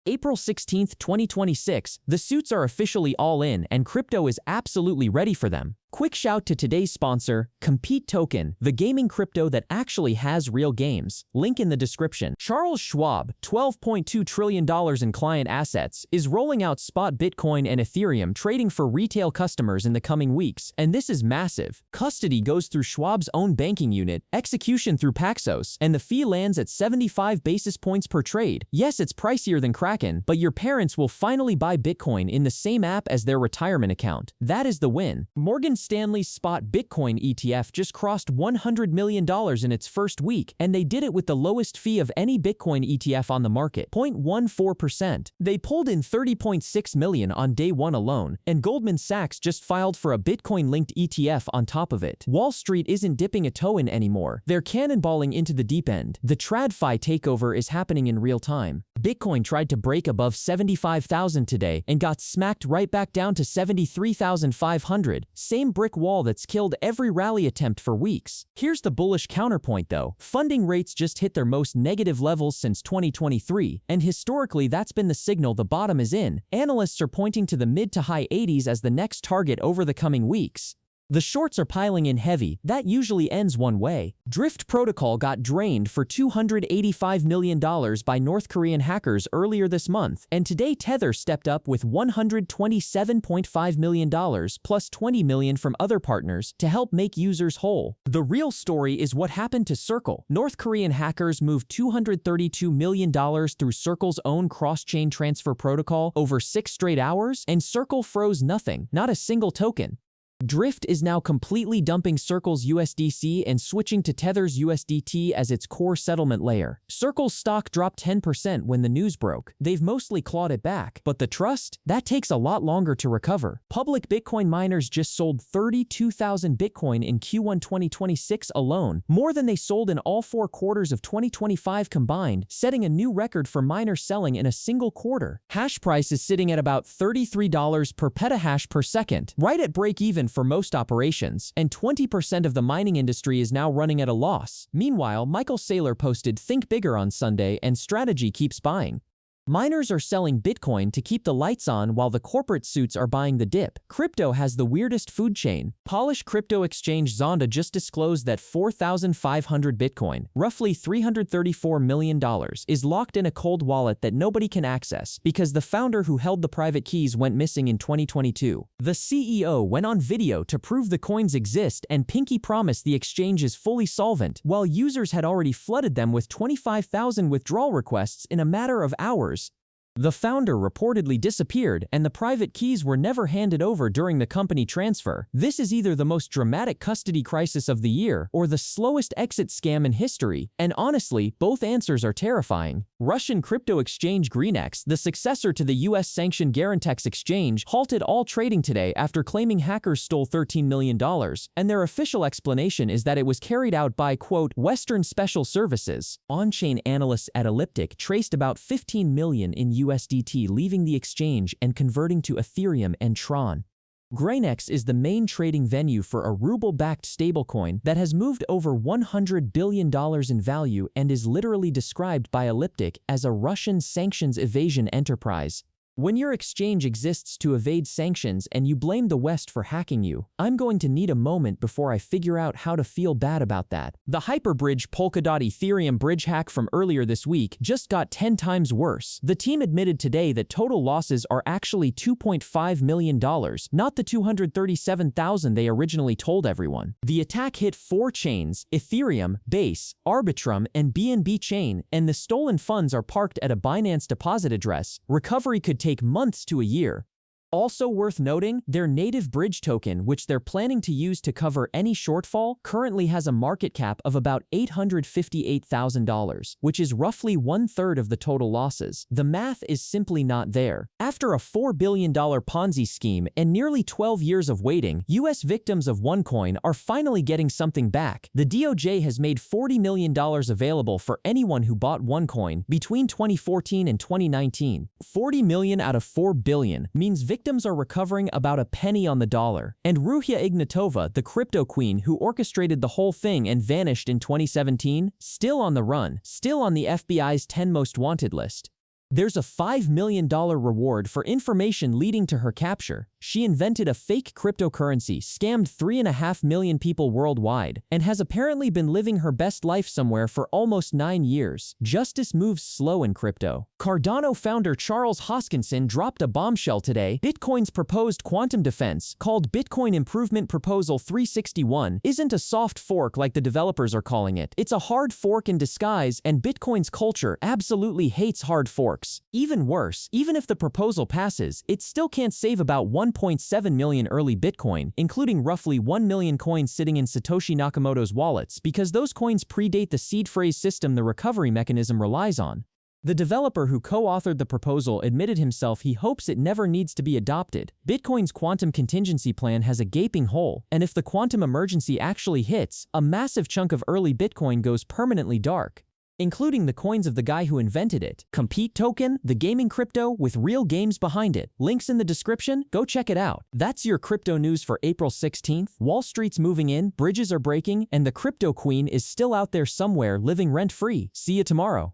April 16, 2026, the suits are officially all in and crypto is absolutely ready for them. Quick shout to today's sponsor, Compete Token, the gaming crypto that actually has real games. Link in the description. Charles Schwab, $12.2 trillion in client assets, is rolling out spot Bitcoin and Ethereum trading for retail customers in the coming weeks, and this is massive. Custody goes through Schwab's own banking unit, execution through Paxos, and the fee lands at 75 basis points per trade. Yes, it's pricier than Kraken, but your parents will finally buy Bitcoin in the same app as their retirement account. That is the win. Morgan Stanley's spot Bitcoin ETF just crossed $100 million in its first week, and they did it with the lowest fee of any Bitcoin ETF on the market, 0.14%. They pulled in $30.6 million on day one alone, and Goldman Sachs just filed for a Bitcoin-linked ETF on top of it. Wall Street isn't dipping a toe in anymore. They're cannonballing into the deep end. The TradFi takeover is happening in real time. Bitcoin tried to break above 75,000 today and got smacked right back down to 73,500. Same brick wall that's killed every rally attempt for weeks. Here's the bullish counterpoint though. Funding rates just hit their most negative levels since 2023, and historically that's been the signal the bottom is in. Analysts are pointing to the mid to high 80s as the next target over the coming weeks. The shorts are piling in heavy. That usually ends one way. Drift Protocol got drained for $285 million by North Korean hackers earlier this month, and today Tether stepped up with $127.5 million plus $20 million from other partners to help make users whole. The real story is what happened to Circle. North Korean hackers moved $232 million through Circle's own cross-chain transfer protocol over 6 straight hours, and Circle froze nothing, not a single token. Drift is now completely dumping Circle's USDC and switching to Tether's USDT as its core settlement layer. Circle's stock dropped 10% when the news broke. They've mostly clawed it back, but the trust? That takes a lot longer to recover. Public Bitcoin miners just sold 32,000 Bitcoin in Q1 2026 alone, more than they sold in all 4 quarters of 2025 combined, setting a new record for miners selling in a single quarter. Hash price is sitting at about $33 per petahash per second, right at break-even for most operations, and 20% of the mining industry is now running at a loss. Meanwhile, Michael Saylor posted "Think bigger" on Sunday, and strategy keeps buying. Miners are selling Bitcoin to keep the lights on while the corporate suits are buying the dip. Crypto has the weirdest food chain. Polish crypto exchange Zonda just disclosed that 4,500 Bitcoin, roughly $334 million, is locked in a cold wallet that nobody can access because the founder who held the private keys went missing in 2022. The CEO went on video to prove the coins exist and pinky promised the exchange is fully solvent, while users had already flooded them with 25,000 withdrawal requests in a matter of hours. The founder reportedly disappeared, and the private keys were never handed over during the company transfer. This is either the most dramatic custody crisis of the year or the slowest exit scam in history, and honestly, both answers are terrifying. Russian crypto exchange GreenX, the successor to the US-sanctioned Garantex exchange, halted all trading today after claiming hackers stole $13 million, and their official explanation is that it was carried out by, quote, Western Special Services. On-chain analysts at Elliptic traced about 15 million in USDT leaving the exchange and converting to Ethereum and Tron. GreenX is the main trading venue for a ruble-backed stablecoin that has moved over $100 billion in value and is literally described by Elliptic as a Russian sanctions evasion enterprise. When your exchange exists to evade sanctions and you blame the West for hacking you, I'm going to need a moment before I figure out how to feel bad about that. The Hyperbridge Polkadot Ethereum bridge hack from earlier this week just got 10 times worse. The team admitted today that total losses are actually $2.5 million, not the $237,000 they originally told everyone. The attack hit 4 chains: Ethereum, Base, Arbitrum, and BNB chain, and the stolen funds are parked at a Binance deposit address. Recovery could take months to a year. Also worth noting, their native bridge token, which they're planning to use to cover any shortfall, currently has a market cap of about $858,000, which is roughly 1/3 of the total losses. The math is simply not there. After a $4 billion Ponzi scheme and nearly 12 years of waiting, US victims of OneCoin are finally getting something back. The DOJ has made $40 million available for anyone who bought OneCoin between 2014 and 2019. 40 million out of 4 billion means victims are recovering about a penny on the dollar. And Ruhia Ignatova, the crypto queen who orchestrated the whole thing and vanished in 2017, still on the run, still on the FBI's 10 most wanted list. There's a $5 million reward for information leading to her capture. She invented a fake cryptocurrency, scammed 3.5 million people worldwide, and has apparently been living her best life somewhere for almost 9 years. Justice moves slow in crypto. Cardano founder Charles Hoskinson dropped a bombshell today. Bitcoin's proposed quantum defense, called Bitcoin Improvement Proposal 361, isn't a soft fork like the developers are calling it. It's a hard fork in disguise, and Bitcoin's culture absolutely hates hard forks. Even worse, even if the proposal passes, it still can't save about 1.7 million early Bitcoin, including roughly 1 million coins sitting in Satoshi Nakamoto's wallets, because those coins predate the seed phrase system the recovery mechanism relies on. The developer who co-authored the proposal admitted himself he hopes it never needs to be adopted. Bitcoin's quantum contingency plan has a gaping hole, and if the quantum emergency actually hits, a massive chunk of early Bitcoin goes permanently dark, including the coins of the guy who invented it. Compete Token, the gaming crypto with real games behind it. Links in the description, go check it out. That's your crypto news for April 16th. Wall Street's moving in, bridges are breaking, and the crypto queen is still out there somewhere living rent-free. See you tomorrow.